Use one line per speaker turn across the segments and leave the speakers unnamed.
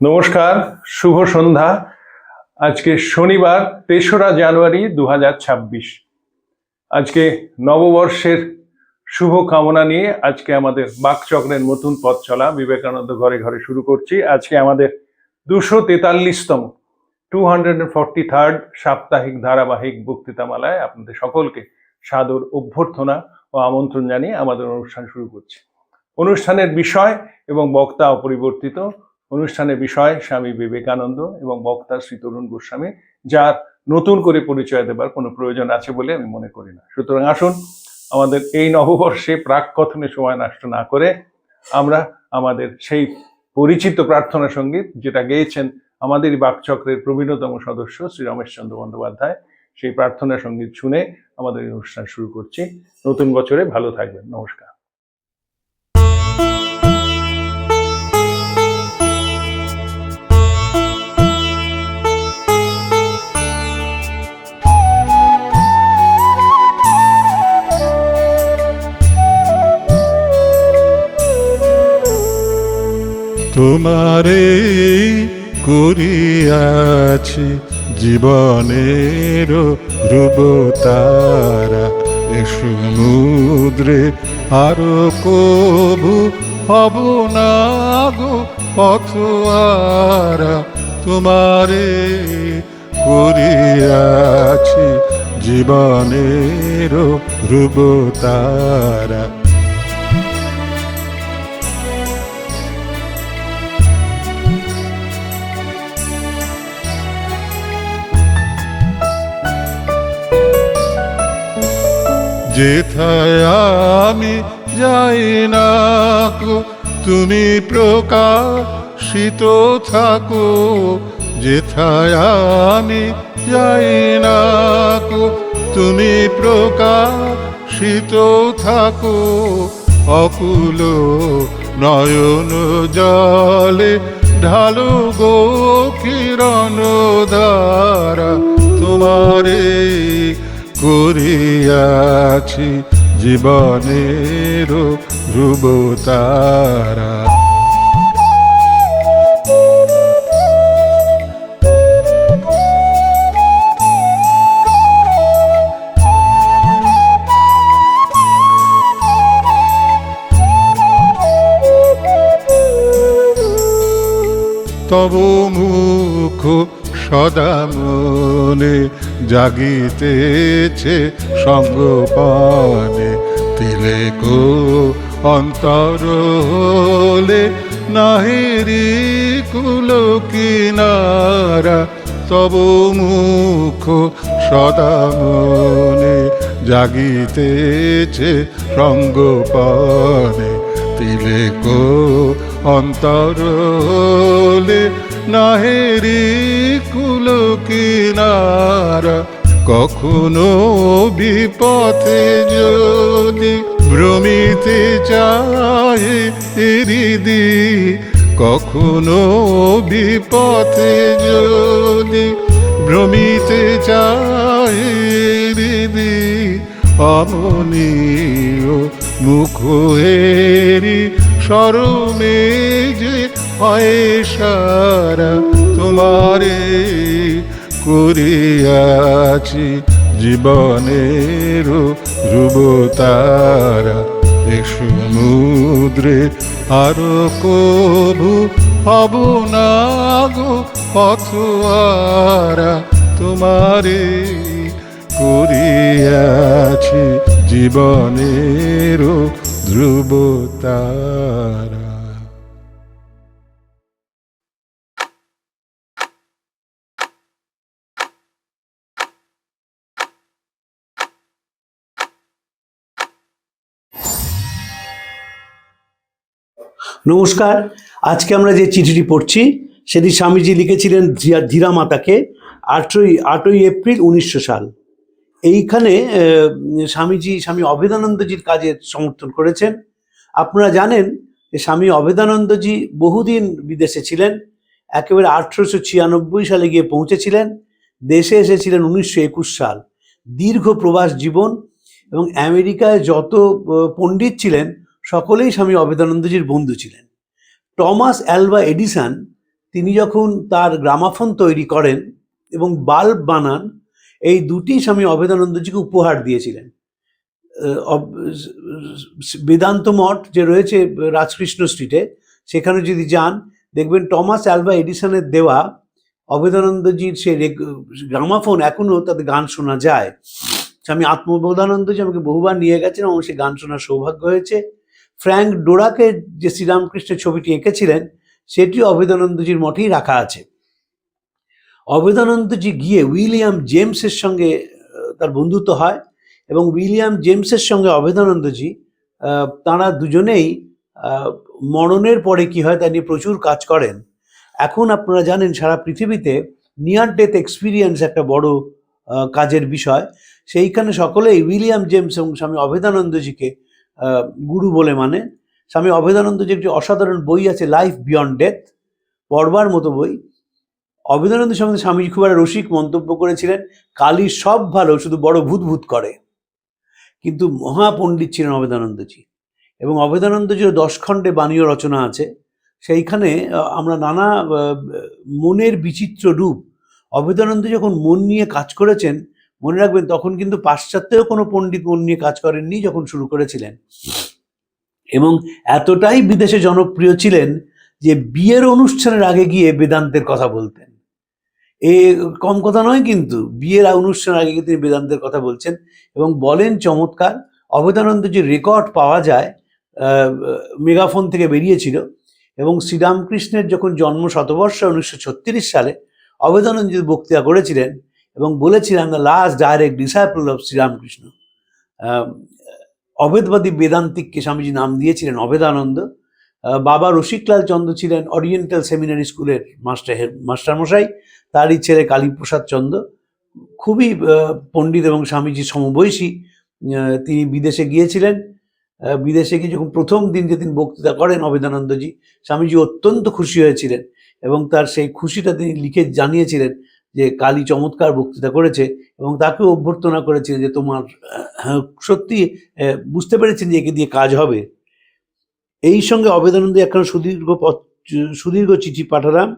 নমস্কার, শুভ সন্ধ্যা। আজকে শনিবার ৩রা জানুয়ারি ২০২৬। আজকে নববর্ষের শুভ কামনা নিয়ে আজকে আমাদের বাকচক্রের নতুন পথ চলা বিবেকানন্দ ঘরে ঘরে শুরু করছি। আজকে আমাদের ২৪৩তম 243rd সাপ্তাহিক ধারাবাহিক বক্তৃতামালায় আপনাদের সকলকে সাদর অভ্যর্থনা ও আমন্ত্রণ জানিয়ে আমাদের অনুষ্ঠান শুরু করছি। অনুষ্ঠানের বিষয় এবং বক্তা অপরিবর্তিত। অনুষ্ঠানের বিষয় স্বামী বিবেকানন্দ এবং বক্তা শ্রী তরুণ গোস্বামী, যার নতুন করে পরিচয় দেবার কোনো প্রয়োজন আছে বলে আমি মনে করি না। সুতরাং আসুন, আমাদের এই নববর্ষে প্রাক কথনে সময় নষ্ট না করে আমরা আমাদের সেই পরিচিত প্রার্থনা সঙ্গীত, যেটা গেয়েছেন আমাদের বাকচক্রের প্রবীণতম সদস্য শ্রী রমেশচন্দ্র বন্দ্যোপাধ্যায়, সেই প্রার্থনা সঙ্গীত শুনে আমাদের অনুষ্ঠান শুরু করছি। নতুন বছরে ভালো থাকবেন। নমস্কার।
তোমারে করিয়াছি জীবনের ধ্রুবতারা, এ সমুদ্রে আরো কবু হব না গো পথহারা। তোমারে করিয়াছি জীবনের ধ্রুবতারা। যেথায় আমি যাই না গো তুমি প্রকাশিত থাকো, যেথায় আমি যাই না গো তুমি প্রকাশিত থাকো। অকুল নয়ন জলে ঢালো গো কিরণ ধারা। তোমারে করিয়াছি জীবনের ধ্রুবতারা। তব মুখ সদা মনে জাগিতেছে সঙ্গপানে, তিলেক অন্তর হলে নাহিরি কুল কিনারা। তব মুখ সদা মনে জাগিতেছে সঙ্গপানে, তিলেক অন্তর হলে নাহেরি কুল কিনারা। কখনো বিপথে যদি ভ্রমিতে চায় হৃদি, কখনো বিপথে যদি ভ্রমিতে চায় হৃদি, অমনীয় মুখ হেরি শরমে যে হয় সারা। তোমারে করিয়াছি জীবনের ধ্রুবতারা, এ সমুদ্রে আরো কবু হব না গো পথহারা। তোমারে করিয়াছি জীবনের ধ্রুবতারা।
নমস্কার। আজকে আমরা যে চিঠিটি পড়ছি সেটি স্বামীজি লিখেছিলেন ধীরা মাতাকে 8ই এপ্রিল 1900 সাল। এইখানে স্বামী অভেদানন্দজির কাজের সমর্থন করেছেন। আপনারা জানেন যে স্বামী অভেদানন্দজি বহুদিন বিদেশে ছিলেন, একেবারে 1896 সালে গিয়ে পৌঁছেছিলেন। দেশে এসেছিলেন 1921 সাল। দীর্ঘ প্রবাস জীবন এবং আমেরিকায় যত পণ্ডিত ছিলেন সকলেই স্বামী অভেদানন্দজির বন্ধু ছিলেন। টমাস অ্যালভা এডিসন তিনি যখন তার গ্রামাফোন তৈরি করেন এবং বাল্ব বানান, এই দুটি স্বামী অভেদানন্দজিকে উপহার দিয়েছিলেন। বেদান্ত মঠ যে রয়েছে রাজকৃষ্ণ স্ট্রিটে, সেখানে যদি যান দেখবেন টমাস অ্যালভা এডিসনের দেওয়া অভেদানন্দজির সে গ্রামাফোন এখনো তাদের গান শোনা যায়। স্বামী আত্মবোধানন্দজি আমাকে বহুবার নিয়ে গেছেন এবং সে গান শোনার সৌভাগ্য হয়েছে। ফ্র্যাঙ্ক ডোরাকে যে শ্রীরামকৃষ্ণের ছবিটি এঁকেছিলেন সেটিও অভেদানন্দজির মঠেই রাখা আছে। অভেদানন্দজি গিয়ে উইলিয়াম জেমসের সঙ্গে তার বন্ধুত্ব হয় এবং উইলিয়াম জেমসের সঙ্গে অভেদানন্দজি তাঁরা দুজনেই মরণের পরে কি হয় তা নিয়ে প্রচুর কাজ করেন। এখন আপনারা জানেন সারা পৃথিবীতে নিয়ার ডেথ এক্সপিরিয়েন্স একটা বড় কাজের বিষয়। সেইখানে সকলেই উইলিয়াম জেমস এবং স্বামী অভেদানন্দজিকে গুরু বলে মানে। স্বামী অভেদানন্দজির একটি অসাধারণ বই আছে, লাইফ বিয়ন্ড ডেথ, পড়বার মতো বই। অভেদানন্দ সম্বন্ধে স্বামীজি খুব একটা রসিক মন্তব্য করেছিলেন, কালী সব ভালো, শুধু বড় ভূত ভূত করে। কিন্তু মহাপণ্ডিত ছিলেন অভেদানন্দজি, এবং অভেদানন্দজির 10 খণ্ডে বাণীয় রচনা আছে। সেইখানে আমরা নানা মনের বিচিত্র রূপ, অভেদানন্দ যখন মন নিয়ে কাজ করেছেন, মনে রাখবেন তখন কিন্তু পাশ্চাত্যেও কোনো পণ্ডিত মন নিয়ে কাজ করেননি যখন শুরু করেছিলেন। এবং এতটাই বিদেশে জনপ্রিয় ছিলেন যে বিয়ের অনুষ্ঠানের আগে গিয়ে বেদান্তের কথা বলতেন। এ কম কথা নয়, কিন্তু বিয়ের অনুষ্ঠানের আগে গিয়ে তিনি বেদান্তের কথা বলছেন এবং বলেন চমৎকার। অভেদানন্দজির রেকর্ড পাওয়া যায়, মেগাফোন থেকে বেরিয়েছিল। এবং শ্রীরামকৃষ্ণের যখন জন্ম শতবর্ষ 1936 সালে অভেদানন্দজি বক্তৃতা করেছিলেন এবং বলেছিলেন the last direct disciple of Sri Ramakrishna. অভেদবাদী বেদান্তিককে Swamiji নাম দিয়েছিলেন অভেদানন্দ। বাবা রসিকলাল চন্দ্র ছিলেন ওরিয়েন্টাল সেমিনারি স্কুলের মাস্টারমশাই, তারই ছেলে কালীপ্রসাদ চন্দ্র খুবই পণ্ডিত এবং স্বামীজির সমবয়সী। তিনি বিদেশে গিয়েছিলেন। বিদেশে গিয়ে যখন প্রথম দিন যেদিন বক্তৃতা করেন অভেদানন্দজি, স্বামীজি অত্যন্ত খুশি হয়েছিলেন এবং তার সেই খুশিটা তিনি লিখে জানিয়েছিলেন যে কালী চমৎকার বক্তৃতা করেছে, এবং তাকেও অভ্যর্থনা করেছিলেন যে তোমার সত্যি বুঝতে পেরেছেন যে একে দিয়ে কাজ হবে। এই সঙ্গে অভেদানন্দ একখানা সুদীর্ঘ চিঠি পাঠালাম।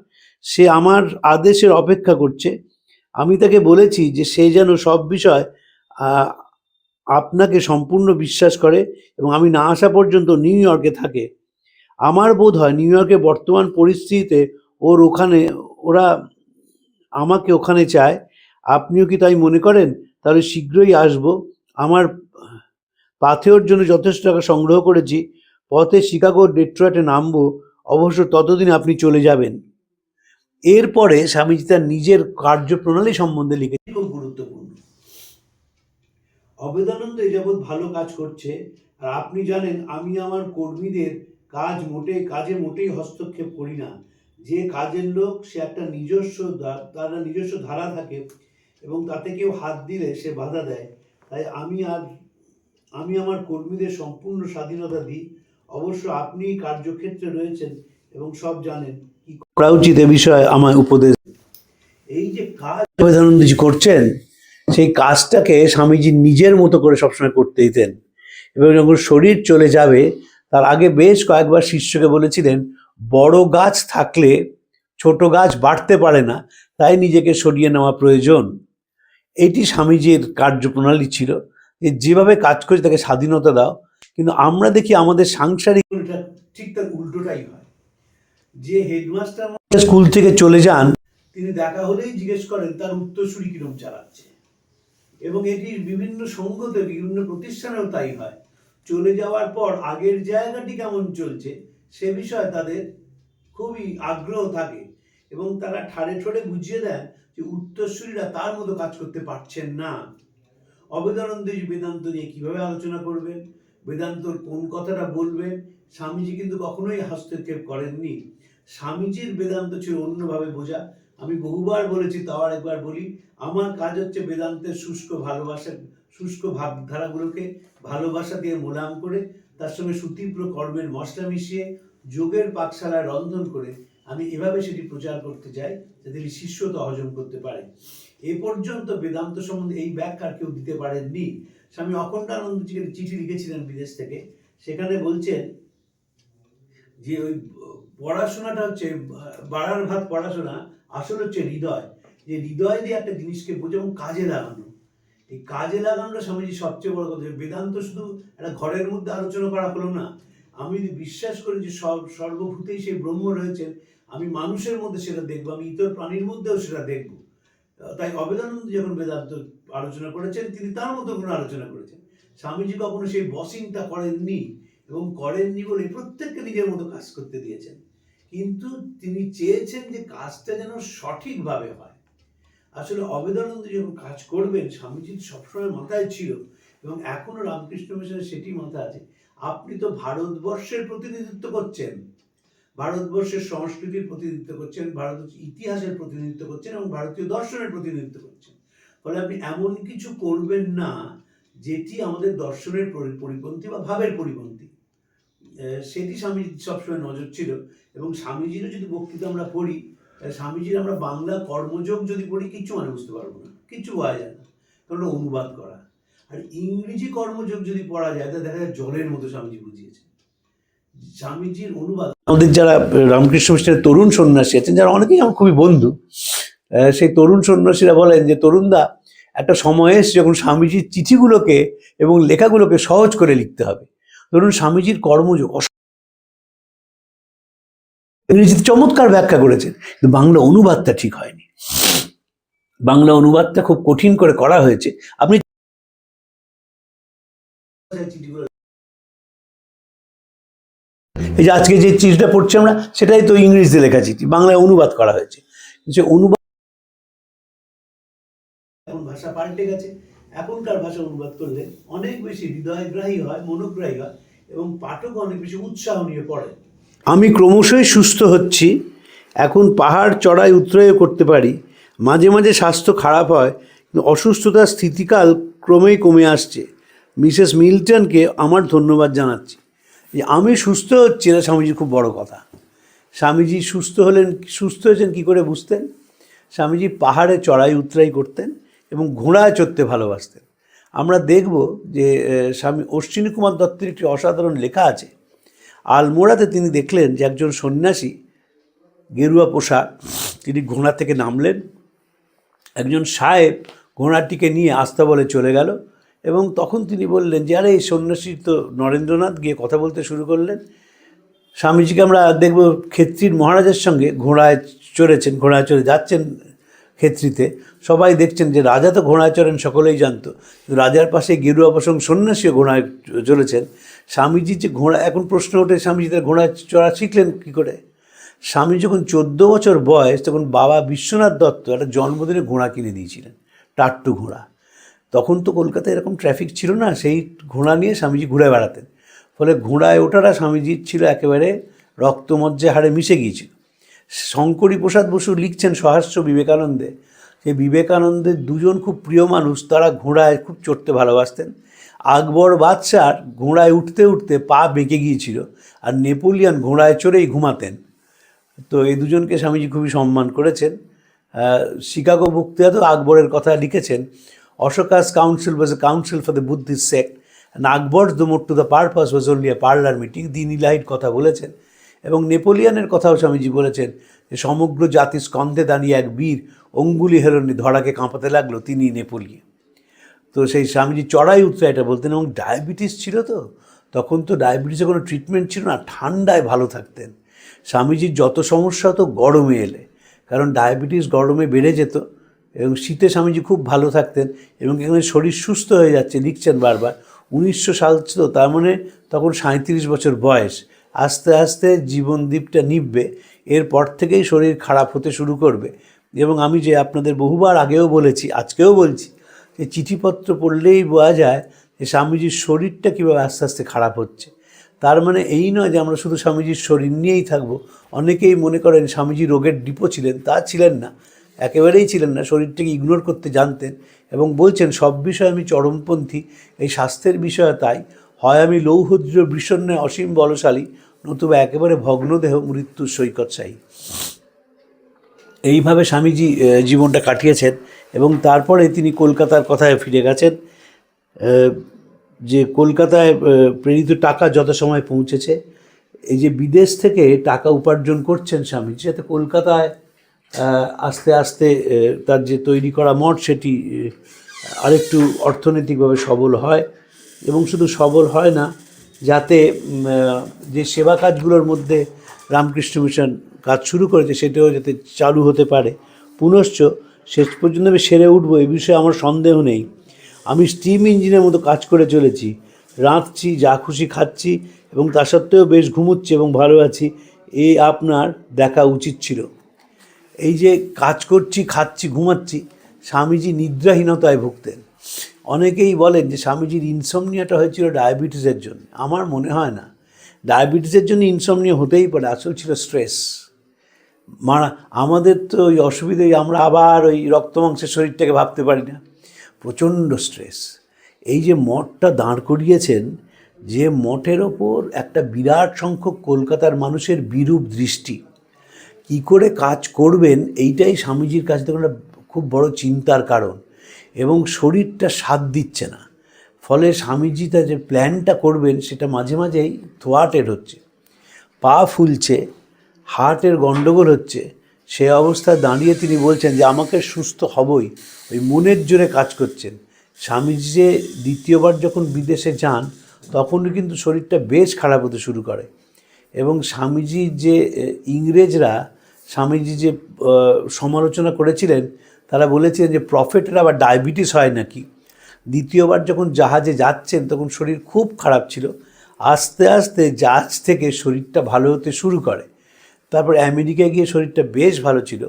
সে আমার আদেশের অপেক্ষা করছে। আমি তাকে বলেছি যে সে যেন সব বিষয় আপনাকে সম্পূর্ণ বিশ্বাস করে এবং আমি না আসা পর্যন্ত নিউ ইয়র্কে থাকে। আমার বোধ হয় নিউ ইয়র্কের বর্তমান পরিস্থিতিতে ওরা আমাকে ওখানে চায়। আপনিও কি তাই মনে করেন? তাহলে শীঘ্রই আসবো। আমার পাথেওর জন্য যথেষ্ট টাকা সংগ্রহ করেছি। পথে শিকাগো ডেট্রয়েটে নামবো। অবশ্য ততদিন আপনি চলে যাবেন। এরপরে স্বামীজি তার নিজের কার্যপ্রণালী সম্বন্ধে লিখেছেন, খুব গুরুত্বপূর্ণ। অভেদানন্দ এ যাবৎ ভালো কাজ করছে, আর আপনি জানেন আমি আমার কর্মীদের কাজে মোটেই হস্তক্ষেপ করি না। যে কাজের লোক সে একটা তার নিজস্ব ধারা থাকে এবং তাতে কেউ হাত দিলে সে বাধা দেয়। তাই আমি আমার কর্মীদের সম্পূর্ণ স্বাধীনতা দিই। অবশ্য আপনি কার্যক্ষেত্রে রয়েছেন এবং সব জানেন কি করা উচিত এ বিষয়ে আমায় উপদেশ। এই যে কাজ অভেদানন্দজি করছেন, সেই কাজটাকে স্বামীজি নিজের মতো করে সবসময় করতে দিতেন। এবং যখন শরীর চলে যাবে তার আগে বেশ কয়েকবার শিষ্যকে বলেছিলেন, বড় গাছ থাকলে ছোট গাছ বাড়তে পারে না, তাই নিজেকে সরিয়ে নেওয়া প্রয়োজন। এটি স্বামীজির কার্যপ্রণালী ছিল যে যেভাবে কাজ করে তাকে স্বাধীনতা দাও। কিন্তু আমরা দেখি আমাদের সাংসারিক ঠিক তার উল্টোটাই হয়। যে হেডমাস্টার স্কুল থেকে চলে যান, তিনি দেখা হলেই জিজ্ঞেস করেন তার উত্তরসূরি কিরম চালাচ্ছে। এবং এটির বিভিন্ন সঙ্গতে বিভিন্ন প্রতিষ্ঠানেও তাই হয়। চলে যাওয়ার পর আগের জায়গাটি কেমন চলছে সে বিষয়ে তাদের খুবই আগ্রহ থাকে এবং তারা ঠাড়ে ঠোড়ে বুঝিয়ে দেন যে উত্তরসূরিরা তার মতো কাজ করতে পারছেন না। অভেদানন্দজি বেদান্ত নিয়ে কিভাবে আলোচনা করবেন, বেদান্তর কোন কথাটা বলবেন, স্বামীজি কিন্তু কখনোই হস্তক্ষেপ করেননি। স্বামীজির বেদান্ত ছিল অন্যভাবে বোঝা। আমি বহুবার বলেছি, তাও আর একবার বলি, আমার কাজ হচ্ছে বেদান্তের শুষ্ক ভাবধারাগুলোকে ভালোবাসা দিয়ে মোলাম করে তার সঙ্গে সুতীব্র কর্মের মশলা মিশিয়ে যোগের পাকশালায় রন্ধন করে আমি এভাবে সেটি প্রচার করতে চাই যাতে শিষ্যতা হজম করতে পারে। এ পর্যন্ত বেদান্ত সম্বন্ধে এই ব্যাখ্যা কেউ দিতে পারেননি। স্বামী অখণ্ডানন্দজিকে চিঠি লিখেছিলেন বিদেশ থেকে, সেখানে বলছেন যে ওই পড়াশোনাটা হচ্ছে বাড়ার ভাত পড়াশোনা, আসলে হচ্ছে হৃদয়, যে হৃদয় দিয়ে একটা জিনিসকে বোঝে এবং কাজে লাগানো। এই কাজে লাগানোটা স্বামীজি সবচেয়ে বড় কথা। বেদান্ত শুধু একটা ঘরের মধ্যে আলোচনা করা হলো না। আমি যদি বিশ্বাস করি যে সর্বভূতেই সেই ব্রহ্ম রয়েছেন, আমি মানুষের মধ্যে সেটা দেখবো, আমি ইতর প্রাণীর মধ্যেও সেটা দেখবো। তাই অবেদানন্দ যখন বেদান্ত আলোচনা করেছেন, তিনি তার মতো করে আলোচনা করেছেন। স্বামীজি কখনো সেই বসিংটা করেননি, এবং করেননি বলে প্রত্যেককে নিজের মতো কাজ করতে দিয়েছেন। কিন্তু তিনি চেয়েছেন যে কাজটা যেন সঠিকভাবে হয়। আসলে অবেদানন্দ যখন কাজ করবেন, স্বামীজির সবসময় মাথায় ছিল, এবং এখনো রামকৃষ্ণ মিশনের সেটি মাথা আছে, আপনি তো ভারতবর্ষের প্রতিনিধিত্ব করছেন, ভারতবর্ষের সংস্কৃতির প্রতিনিধিত্ব করছেন, ভারতের ইতিহাসের প্রতিনিধিত্ব করছেন, এবং ভারতীয় দর্শনের প্রতিনিধিত্ব করছেন। ফলে আপনি এমন কিছু করবেন না যেটি আমাদের দর্শনের পরিপন্থী বা ভাবের পরিপন্থী। সেটি স্বামীজির সবসময় নজর ছিল। এবং স্বামীজিরও যদি বক্তৃতা আমরা পড়ি, স্বামীজির আমরা বাংলা কর্মযোগ যদি পড়ি, কিচ্ছু মানে বুঝতে পারবো না, কিচ্ছু বোঝা যায় না, কারণ অনুবাদ করা। আর ইংরেজি কর্মযোগ যদি পড়া যায়, তাহলে দেখা যায় জলের মতো স্বামীজি বুঝিয়েছে। স্বামীজির অনুবাদ, আমাদের যারা রামকৃষ্ণ মিশনের তরুণ সন্ন্যাসী আছেন, যারা অনেকেই আমার খুবই বন্ধু, সেই তরুণ সন্ন্যাসীরা বলেন যে, তরুণদা, একটা সময় এসে যখন স্বামীজির চিঠিগুলোকে এবং লেখাগুলোকে সহজ করে লিখতে হবে। ধরুন, স্বামীজির কর্মযোগ ইংরেজিতে চমৎকার ব্যাখ্যা করেছেন, কিন্তু বাংলা অনুবাদটা ঠিক হয়নি। বাংলা অনুবাদটা খুব কঠিন করে করা হয়েছে। আপনি এই যে আজকে যে চিঠিটা পড়ছি আমরা, সেটাই তো ইংরেজিতে লেখা চিঠি, বাংলায় অনুবাদ করা হয়েছে। যে অনুবাদ, এখন ভাষা পাল্টে গেছে, এখনকার ভাষা অনুবাদ করলে অনেক বেশি হৃদয়গ্রাহী হয়, মনোগ্রাহী হয়, এবং পাঠক অনেক বেশি উৎসাহ নিয়ে পড়ে। আমি ক্রমশই সুস্থ হচ্ছি, এখন পাহাড় চড়াই উতরাইও করতে পারি। মাঝে মাঝে স্বাস্থ্য খারাপ হয়, কিন্তু অসুস্থতার স্থিতিকাল ক্রমেই কমে আসছে। মিসেস মিল্টনকে আমার ধন্যবাদ জানাচ্ছি। যে আমি সুস্থ হচ্ছি, এটা স্বামীজির খুব বড় কথা। স্বামীজি সুস্থ হয়েছেন কী করে বুঝতেন? স্বামীজি পাহাড়ে চড়াই উতরাই করতেন এবং ঘোড়ায় চড়তে ভালোবাসতেন। আমরা দেখব যে স্বামী অশ্বিনী কুমার দত্তের একটি অসাধারণ লেখা আছে। আলমোড়াতে তিনি দেখলেন যে একজন সন্ন্যাসী, গেরুয়া পোশাক, তিনি ঘোড়া থেকে নামলেন। একজন সাহেব ঘোড়াটিকে নিয়ে আস্তাবলে চলে গেল, এবং তখন তিনি বললেন যে, আরে এই সন্ন্যাসী তো নরেন্দ্রনাথ, গিয়ে কথা বলতে শুরু করলেন। স্বামীজিকে আমরা দেখব ক্ষেত্রীর মহারাজের সঙ্গে ঘোড়ায় চড়েছেন, ঘোড়ায় চড়ে যাচ্ছেন ক্ষেত্রীতে। সবাই দেখছেন যে রাজা তো ঘোড়ায় চড়েন, সকলেই জানতো, রাজার পাশে গেরুয়া পোশাক সন্ন্যাসীও ঘোড়ায় চলেছেন। স্বামীজি যে ঘোড়া, এখন প্রশ্ন ওঠে, স্বামীজি তার ঘোড়ায় চড়া শিখলেন কী করে? স্বামী যখন 14 বছর বয়স, তখন বাবা বিশ্বনাথ দত্ত একটা জন্মদিনে ঘোড়া কিনে দিয়েছিলেন, টাট্টু ঘোড়া। তখন তো কলকাতায় এরকম ট্রাফিক ছিল না, সেই ঘোড়া নিয়ে স্বামীজি ঘুরে বেড়াতেন। ফলে ঘোড়ায় ওঠাটা স্বামীজির ছিল একেবারে রক্তমজ্জে হাড়ে মিশে গিয়েছিল। শঙ্করী প্রসাদ বসু লিখছেন সহাস্য বিবেকানন্দে, যে বিবেকানন্দের দুজন খুব প্রিয় মানুষ, তারা ঘোড়ায় খুব চড়তে ভালোবাসতেন। আকবর বাদশার ঘোড়ায় উঠতে উঠতে পা বেঁকে গিয়েছিল, আর নেপোলিয়ন ঘোড়ায় চড়েই ঘুমাতেন। তো এই দুজনকে স্বামীজি খুবই সম্মান করেছেন। শিকাগো বক্তৃতাতেও আকবরের কথা লিখেছেন, Ashoka's council was A council for the Buddhist sect, and Akbar's the more to the purpose was only a parlour meeting. দিন ইলাহির কথা বলেছেন, এবং নেপোলিয়নের কথাও স্বামীজি বলেছেন যে সমগ্র জাতি স্কন্ধে দাঁড়িয়ে এক বীর অঙ্গুলি হেলনে ধরাকে কাঁপাতে লাগলো, তিনি নেপোলিয়ন। তো সেই স্বামীজি চড়াই উতরাই এটা বলতেন। এবং ডায়াবেটিস ছিল, তো তখন তো ডায়াবেটিসের কোনো ট্রিটমেন্ট ছিল না, ঠান্ডায় ভালো থাকতেন। স্বামীজির যত সমস্যা হতো গরমে এলে, কারণ ডায়াবেটিস গরমে বেড়ে যেত, এবং শীতে স্বামীজি খুব ভালো থাকতেন। এবং এখানে শরীর সুস্থ হয়ে যাচ্ছে লিখছেন বারবার। 1900 সাল ছিল, তার মানে তখন 37 বছর বয়স। আস্তে আস্তে জীবনদীপটা নিভবে, এরপর থেকেই শরীর খারাপ হতে শুরু করবে। এবং আমি যে আপনাদের বহুবার আগেও বলেছি, আজকেও বলছি, যে চিঠিপত্র পড়লেই বোঝা যায় যে স্বামীজির শরীরটা কীভাবে আস্তে আস্তে খারাপ হচ্ছে। তার মানে এই নয় যে আমরা শুধু স্বামীজির শরীর নিয়েই থাকব। অনেকেই মনে করেন স্বামীজি রোগের ডিপো ছিলেন, তা ছিলেন না, একেবারেই ছিলেন না। শরীরটাকে ইগনোর করতে জানতেন, এবং বলছেন সব বিষয়ে আমি চরমপন্থী, এই স্বাস্থ্যের বিষয়ে তাই। হয় আমি লৌহদ্র বিষণ্ণে অসীম বলশালী, নতুবা একেবারে ভগ্নদেহ মৃত্যুর সৈকতশায়ী। এইভাবে স্বামীজি জীবনটা কাটিয়েছেন, এবং তারপরে তিনি কলকাতার কথায় ফিরে গেছেন। যে কলকাতায় প্রেরিত টাকা যথাসময়ে পৌঁছেছে, এই যে বিদেশ থেকে টাকা উপার্জন করছেন স্বামীজি, যাতে কলকাতায় আস্তে আস্তে তার যে তৈরি করা মঠ সেটি আরেকটু অর্থনৈতিকভাবে সবল হয়, এবং শুধু সবল হয় না, যাতে যে সেবা কাজগুলোর মধ্যে রামকৃষ্ণ মিশন কাজ শুরু করেছে সেটাও যাতে চালু হতে পারে। পুনশ্চ শেষ পর্যন্ত আমি সেরে উঠবো এই বিষয়ে আমার সন্দেহ নেই। আমি স্টিম ইঞ্জিনের মতো কাজ করে চলেছি, রাঁধছি, যা খুশি খাচ্ছি, এবং তা সত্ত্বেও বেশ ঘুমোচ্ছি এবং ভালো আছি। এই আপনার দেখা উচিত ছিল। এই যে কাজ করছি, খাচ্ছি, ঘুমাচ্ছি, স্বামীজি নিদ্রাহীনতায় ভুগতেন। অনেকেই বলেন যে স্বামীজির ইনসমনিয়াটা হয়েছিল ডায়াবেটিসের জন্য। আমার মনে হয় না, ডায়াবেটিসের জন্য ইনসমনিয়া হতেই পারে, আসল ছিল স্ট্রেস। আমাদের তো ওই অসুবিধাই, আমরা আবার ওই রক্তমাংসের শরীরটাকে ভাবতে পারি না, প্রচণ্ড স্ট্রেস। এই যে মঠটা দাঁড় করিয়েছেন, যে মঠের ওপর একটা বিরাট সংখ্যক কলকাতার মানুষের বিরূপ দৃষ্টি, কী করে কাজ করবেন এইটাই স্বামীজির কাছে তখন খুব বড় চিন্তার কারণ, এবং শরীরটা সাথ দিচ্ছে না। ফলে স্বামীজি তার যে প্ল্যানটা করবেন সেটা মাঝে মাঝেই থোয়াটেড হচ্ছে, পা ফুলছে, হার্টের গণ্ডগোল হচ্ছে। সে অবস্থায় দাঁড়িয়ে তিনি বলছেন যে আমাকে সুস্থ হবই, ওই মনের জোরে কাজ করছেন। স্বামীজি যে দ্বিতীয়বার যখন বিদেশে যান তখনও কিন্তু শরীরটা বেশ খারাপ হতে শুরু করে, এবং স্বামীজির যে ইংরেজরা স্বামীজি যে সমালোচনা করেছিলেন, তারা বলেছিলেন যে প্রফেটের আবার ডায়াবেটিস হয় নাকি। দ্বিতীয়বার যখন জাহাজে যাচ্ছেন তখন শরীর খুব খারাপ ছিল, আস্তে আস্তে জাহাজ থেকে শরীরটা ভালো হতে শুরু করে। তারপর আমেরিকায় গিয়ে শরীরটা বেশ ভালো ছিল,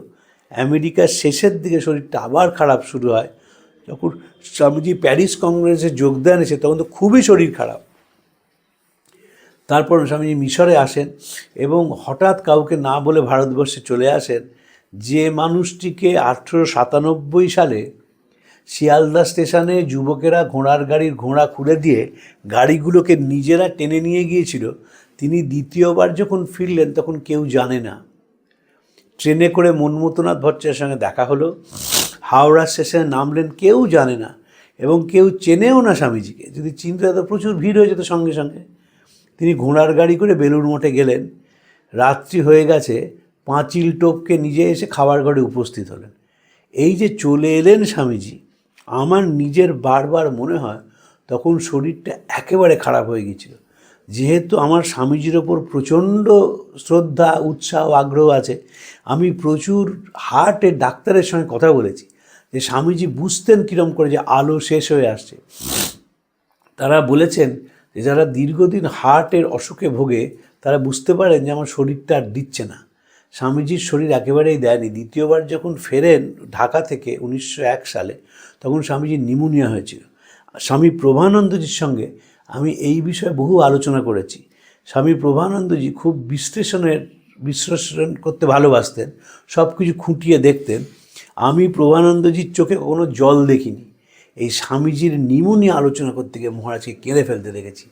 আমেরিকার শেষের দিকে শরীরটা আবার খারাপ শুরু হয়। যখন স্বামীজি প্যারিস কংগ্রেসে যোগদান এসে তখন তো খুবই শরীর খারাপ। তারপর স্বামীজি মিশরে আসেন এবং হঠাৎ কাউকে না বলে ভারতবর্ষে চলে আসেন, যে মানুষটিকে 1897 সালে শিয়ালদা স্টেশনে যুবকেরা ঘোড়ার গাড়ির ঘোড়া খুলে দিয়ে গাড়িগুলোকে নিজেরা টেনে নিয়ে গিয়েছিল, তিনি দ্বিতীয়বার যখন ফিরলেন তখন কেউ জানে না। ট্রেনে করে মনমথনাথ ভট্টাচার্যের সঙ্গে দেখা হলো, হাওড়া স্টেশনে নামলেন, কেউ জানে না এবং কেউ চেনেও না স্বামীজিকে। যদি চিনতে তো প্রচুর ভিড় হয়ে যেত সঙ্গে সঙ্গে। তিনি ঘোড়ার গাড়ি করে বেলুড় মঠে গেলেন, রাত্রি হয়ে গেছে, পাঁচিল টপকে নিজে এসে খাবার ঘরে উপস্থিত হলেন। এই যে চলে এলেন স্বামীজি, আমার নিজের বারবার মনে হয় তখন শরীরটা একেবারে খারাপ হয়ে গিয়েছিল। যেহেতু আমার স্বামীজির ওপর প্রচণ্ড শ্রদ্ধা, উৎসাহ, আগ্রহ আছে, আমি প্রচুর হার্টের ডাক্তারের সঙ্গে কথা বলেছি যে স্বামীজি বুঝতেন কীরকম করে যে আলো শেষ হয়ে আসছে। তারা বলেছেন যে যারা দীর্ঘদিন হার্টের অসুখে ভোগে তারা বুঝতে পারেন যে আমার শরীরটা আর দিচ্ছে না। স্বামীজির শরীর একেবারেই দেয়নি। দ্বিতীয়বার যখন ফেরেন ঢাকা থেকে 1901 সালে, তখন স্বামীজির নিউমোনিয়া হয়েছিল। স্বামী প্রভানন্দজির সঙ্গে আমি এই বিষয়ে বহু আলোচনা করেছি। স্বামী প্রভানন্দজি খুব বিশ্লেষণ করতে ভালোবাসতেন, সব কিছু খুঁটিয়ে দেখতেন। আমি প্রভানন্দজির চোখে কোনো জল দেখিনি। এই স্বামীজির নিউমোনিয়া আলোচনা করতে গিয়ে মহারাজকে কেঁদে ফেলতে দেখেছি।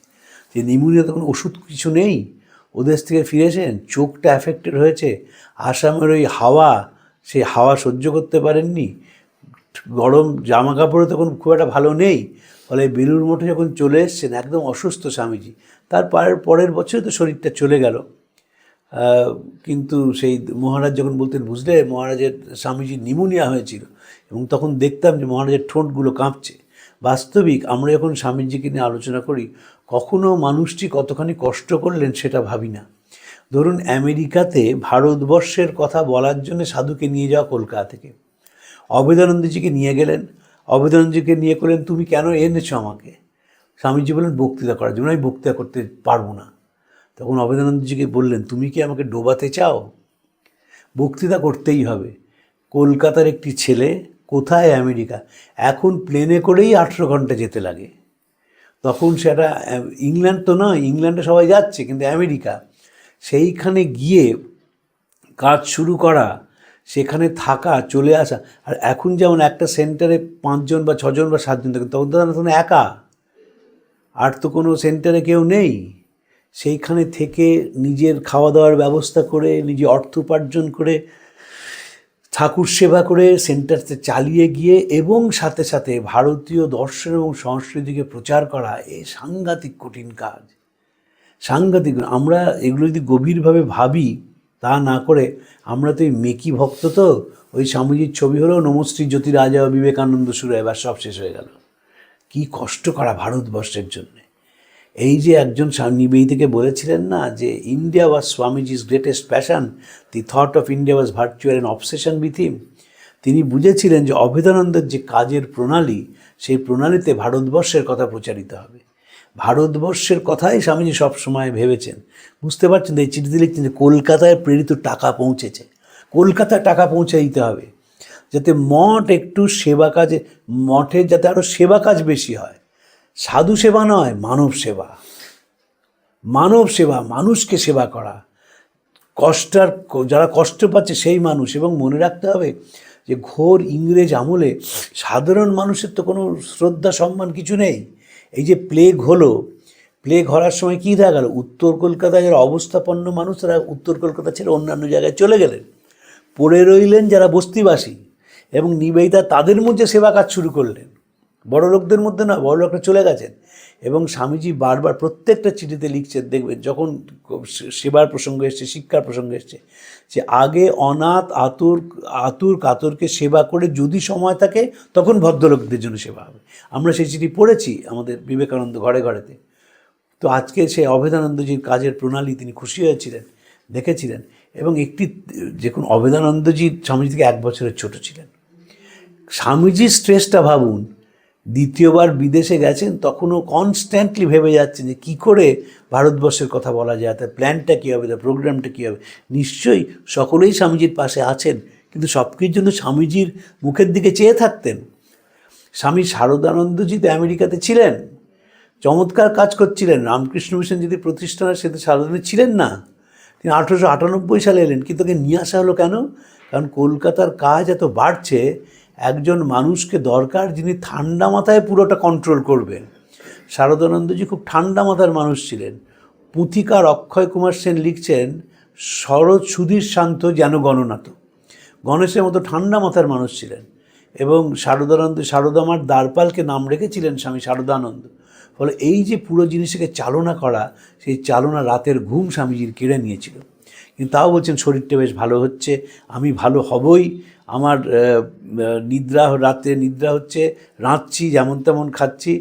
যে নিউমোনিয়া তখন ওষুধ কিছু নেই, ওদেশ থেকে ফিরেছেন, চোখটা অ্যাফেক্টেড হয়েছে, আসামের ওই হাওয়া, সেই হাওয়া সহ্য করতে পারেননি, গরম জামা কাপড়ও তখন খুব একটা ভালো নেই। ফলে বেলুড় মঠে যখন চলে এসছেন একদম অসুস্থ স্বামীজি। তার পরের বছর তো শরীরটা চলে গেল। কিন্তু সেই মহারাজ যখন বলতেন, বুঝলে মহারাজের স্বামীজির নিউমোনিয়া হয়েছিল, এবং তখন দেখতাম যে মহারাজের ঠোঁটগুলো কাঁপছে। বাস্তবিক আমরা যখন স্বামীজিকে নিয়ে আলোচনা করি, কখনো মানুষটি কতখানি কষ্ট করলেন সেটা ভাবি না। ধরুন আমেরিকাতে ভারতবর্ষের কথা বলার জন্য সাধুকে নিয়ে যাওয়া কলকাতা থেকে, অভেদানন্দজিকে নিয়ে গেলেন, অভেদানন্দজিকে নিয়ে করলেন, তুমি কেন এনেছো আমাকে? স্বামীজি বললেন বক্তৃতা করার জন্য। আমি বক্তৃতা করতে পারবো না। তখন অভেদানন্দজিকে বললেন, তুমি কি আমাকে ডোবাতে চাও? বক্তৃতা করতেই হবে। কলকাতার একটি ছেলে, কোথায় আমেরিকা, এখন প্লেনে করেই 18 ঘন্টা যেতে লাগে। তখন সেটা ইংল্যান্ড তো নয়, ইংল্যান্ডে সবাই যাচ্ছে, কিন্তু আমেরিকা, সেইখানে গিয়ে কাজ শুরু করা, সেখানে থাকা, চলে আসা। আর এখন যেমন একটা সেন্টারে 5 জন বা 6 জন বা 7 জন থাকেন, তখন তো একা, আর তো কোনো সেন্টারে কেউ নেই। সেইখানে থেকে নিজের খাওয়া দাওয়ার ব্যবস্থা করে, নিজে অর্থ উপার্জন করে, ঠাকুর সেবা করে সেন্টারতে চালিয়ে গিয়ে, এবং সাথে সাথে ভারতীয় দর্শন এবং সংস্কৃতিকে প্রচার করা, এ সাংঘাতিক কঠিন কাজ। সাংঘাতিক। আমরা এগুলো যদি গভীরভাবে ভাবি, তা না করে আমরা তো এই মেকি ভক্ত, তো ওই স্বামীজির ছবি হলো নমশ্রী জ্যোতি রাজা ও বিবেকানন্দ সুরে, এবার সব শেষ হয়ে গেল। কি কষ্ট করা ভারতবর্ষের জন্যে। এই যে একজন নিবেদিতাকে বলেছিলেন না যে India was Swamiji's greatest passion, the thought of India was virtual and obsession with him. তিনি বুঝেছিলেন যে অভেদানন্দের যে কাজের প্রণালী, সেই প্রণালীতে ভারতবর্ষের কথা প্রচারিত হবে। ভারতবর্ষের কথাই স্বামীজি সবসময় ভেবেছেন। বুঝতে পারছেন, এই চিঠিতে লিখছেন যে কলকাতায় প্রেরিত টাকা পৌঁছেছে, কলকাতায় টাকা পৌঁছে দিতে হবে, যাতে মঠ একটু সেবা কাজে, মঠের যাতে আরও সেবা কাজ বেশি হয়। সাধু সেবা নয়, মানব সেবা, মানব সেবা, মানুষকে সেবা করা, যারা কষ্ট পাচ্ছে সেই মানুষ। এবং মনে রাখতে হবে যে ঘোর ইংরেজ আমলে সাধারণ মানুষের তো কোনো শ্রদ্ধা সম্মান কিছু নেই। এই যে প্লেগ হলো, প্লেগ হওয়ার সময় কী দেখা গেল, উত্তর কলকাতায় যারা অবস্থাপন্ন মানুষ তারা উত্তর কলকাতা ছেড়ে অন্যান্য জায়গায় চলে গেলেন, পড়ে রইলেন যারা বস্তিবাসী। এবং নিবেদিতা তাদের মধ্যে সেবা কাজ শুরু করলেন, বড় লোকদের মধ্যে না, বড় লোকরা চলে গেছেন। এবং স্বামীজি বারবার প্রত্যেকটা চিঠিতে লিখছেন, দেখবেন যখন সেবার প্রসঙ্গ এসছে, শিক্ষার প্রসঙ্গ এসছে, যে আগে অনাথ আতুর কাতরকে সেবা করে যদি সময় থাকে তখন ভদ্রলোকদের জন্য সেবা হবে। আমরা সেই চিঠি পড়েছি আমাদের বিবেকানন্দ ঘরে ঘরেতে। তো আজকে সেই অভেদানন্দজির কাজের প্রণালী তিনি খুশি হয়েছিলেন, দেখেছিলেন। এবং একটি দেখুন, অভেদানন্দজি স্বামীজি থেকে 1 বছরের ছোট ছিলেন। স্বামীজির স্ট্রেসটা ভাবুন, দ্বিতীয়বার বিদেশে গেছেন, তখনও কনস্ট্যান্টলি ভেবে যাচ্ছেন যে কী করে ভারতবর্ষের কথা বলা যায়, তার প্ল্যানটা কী হবে, তার প্রোগ্রামটা কী হবে। নিশ্চয়ই সকলেই স্বামীজির পাশে আছেন, কিন্তু সব কিছুর জন্য স্বামীজির মুখের দিকে চেয়ে থাকতেন। স্বামী শারদানন্দজি তো আমেরিকাতে ছিলেন, চমৎকার কাজ করছিলেন। রামকৃষ্ণ মিশন যদি প্রতিষ্ঠানের সাথে শারদানন্দ ছিলেন না, তিনি 1898 সালে এলেন। কিন্তু তাকে নিয়ে আসা হলো কেন? কারণ কলকাতার কাজ এত বাড়ছে, একজন মানুষকে দরকার যিনি ঠান্ডা মাথায় পুরোটা কন্ট্রোল করবেন। শারদানন্দজি খুব ঠান্ডা মাথার মানুষ ছিলেন। পুঁথিকার অক্ষয় কুমার সেন লিখছেন, শরৎ সুধীর শান্ত যেন গণনাথ। গণেশের মতো ঠান্ডা মাথার মানুষ ছিলেন। এবং শারদামার দ্বারপালকে নাম রেখেছিলেন স্বামী শারদানন্দ। ফলে এই যে পুরো জিনিসটাকে চালনা করা, সেই চালনা রাতের ঘুম স্বামীজির কেড়ে নিয়েছিল। কিন্তু তাও বলছেন শরীরটা বেশ ভালো হচ্ছে, আমি ভালো হবই, আমার রাত্রে নিদ্রা হচ্ছে, রাঁধছি, যেমন তেমন খাচ্ছি।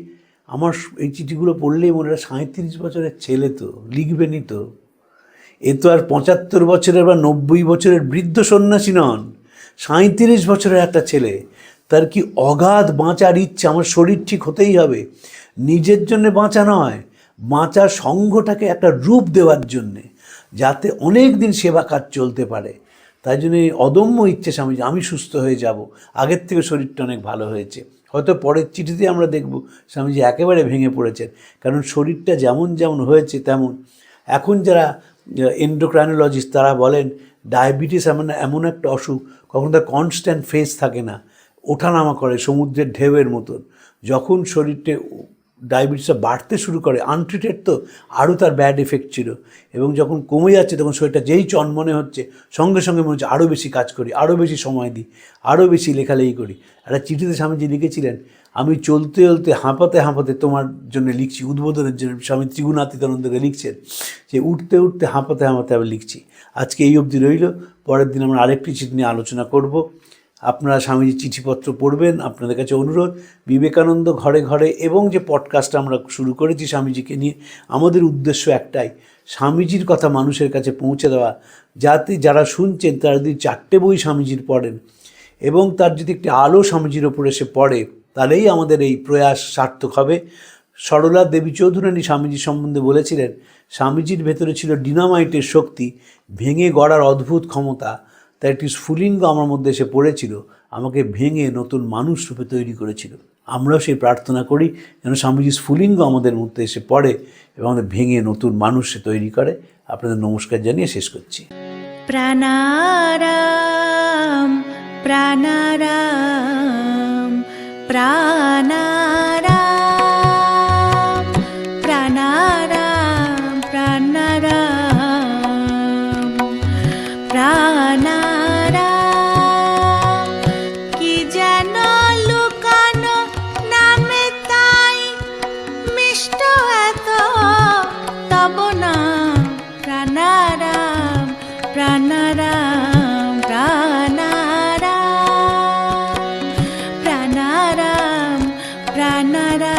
আমার এই চিঠিগুলো পড়লেই মনে হয় 37 বছরের ছেলে তো লিখবেনই তো। এ তো আর 75 বছরের বা 90 বছরের বৃদ্ধ সন্ন্যাসী নন, 37 বছরের একটা ছেলে। তার কি অগাধ বাঁচার ইচ্ছা, আমার শরীর ঠিক হতেই হবে, নিজের জন্যে বাঁচা নয়, বাঁচা সংঘটাকে একটা রূপ দেওয়ার জন্যে, যাতে অনেক দিন সেবা কাজ চলতে পারে। তাই জন্য এই অদম্য ইচ্ছে স্বামীজি, আমি সুস্থ হয়ে যাব, আগের থেকে শরীরটা অনেক ভালো হয়েছে। হয়তো পরের চিঠিতে আমরা দেখব স্বামীজি একেবারে ভেঙে পড়েছেন, কারণ শরীরটা যেমন যেমন হয়েছে তেমন। এখন যারা এন্ডোক্রাইনোলজিস্ট তারা বলেন ডায়াবেটিস এমন একটা অসুখ, কখন তার কনস্ট্যান্ট ফেস থাকে না, ওঠানামা করে সমুদ্রের ঢেউয়ের মতন। যখন শরীরটা ডায়াবেটিসটা বাড়তে শুরু করে, আনট্রিটেড তো আরও তার ব্যাড এফেক্ট ছিল। এবং যখন কমে যাচ্ছে তখন শরীরটা যেই চনমনে হচ্ছে, সঙ্গে সঙ্গে মনে হচ্ছে আরও বেশি কাজ করি, আরও বেশি সময় দিই, আরও বেশি লেখালেখি করি। একটা চিঠিতে স্বামীজি লিখেছিলেন, আমি চলতে চলতে হাঁপাতে হাঁপাতে তোমার জন্য লিখছি, উদ্বোধনের জন্য স্বামী ত্রিগুণাতীতানন্দকে লিখছেন যে উঠতে উঠতে হাঁপাতে হাঁপাতে আমি লিখছি। আজকে এই অবধি রইল, পরের দিন আমরা আরেকটি চিঠি নিয়ে আলোচনা করব। আপনারা স্বামীজির চিঠিপত্র পড়বেন। আপনাদের কাছে অনুরোধ, বিবেকানন্দ ঘরে ঘরে এবং যে পডকাস্টটা আমরা শুরু করেছি স্বামীজিকে নিয়ে, আমাদের উদ্দেশ্য একটাই, স্বামীজির কথা মানুষের কাছে পৌঁছে দেওয়া, যাতে যারা শুনছেন তারা যদি 4টে বই স্বামীজির পড়েন এবং তার যদি একটি আলো স্বামীজির ওপরে এসে পড়ে, তাহলেই আমাদের এই প্রয়াস সার্থক হবে। সরলা দেবী চৌধুরানী স্বামীজির সম্বন্ধে বলেছিলেন, স্বামীজির ভেতরে ছিল ডিনামাইটের শক্তি, ভেঙে গড়ার অদ্ভুত ক্ষমতা। তার একটি স্ফুলিঙ্গ আমার মধ্যে এসে পড়েছিল, আমাকে ভেঙে নতুন মানুষ রূপে তৈরি করেছিল। আমরাও সেই প্রার্থনা করি যেন স্বামীজির স্ফুলিঙ্গ আমাদের মধ্যে এসে পড়ে এবং আমাদের ভেঙে নতুন মানুষে তৈরি করে। আপনাদের নমস্কার জানিয়ে শেষ করছি।
প্রাণারাম প্রাণারাম প্রাণারাম প্রাণারাম প্রাণারাম প্রাণারাম। কি যেন লুকানো নামে তাই মিষ্ট এত তব না প্রাণারাম প্রাণারাম প্রাণারাম প্রাণারাম প্রাণারাম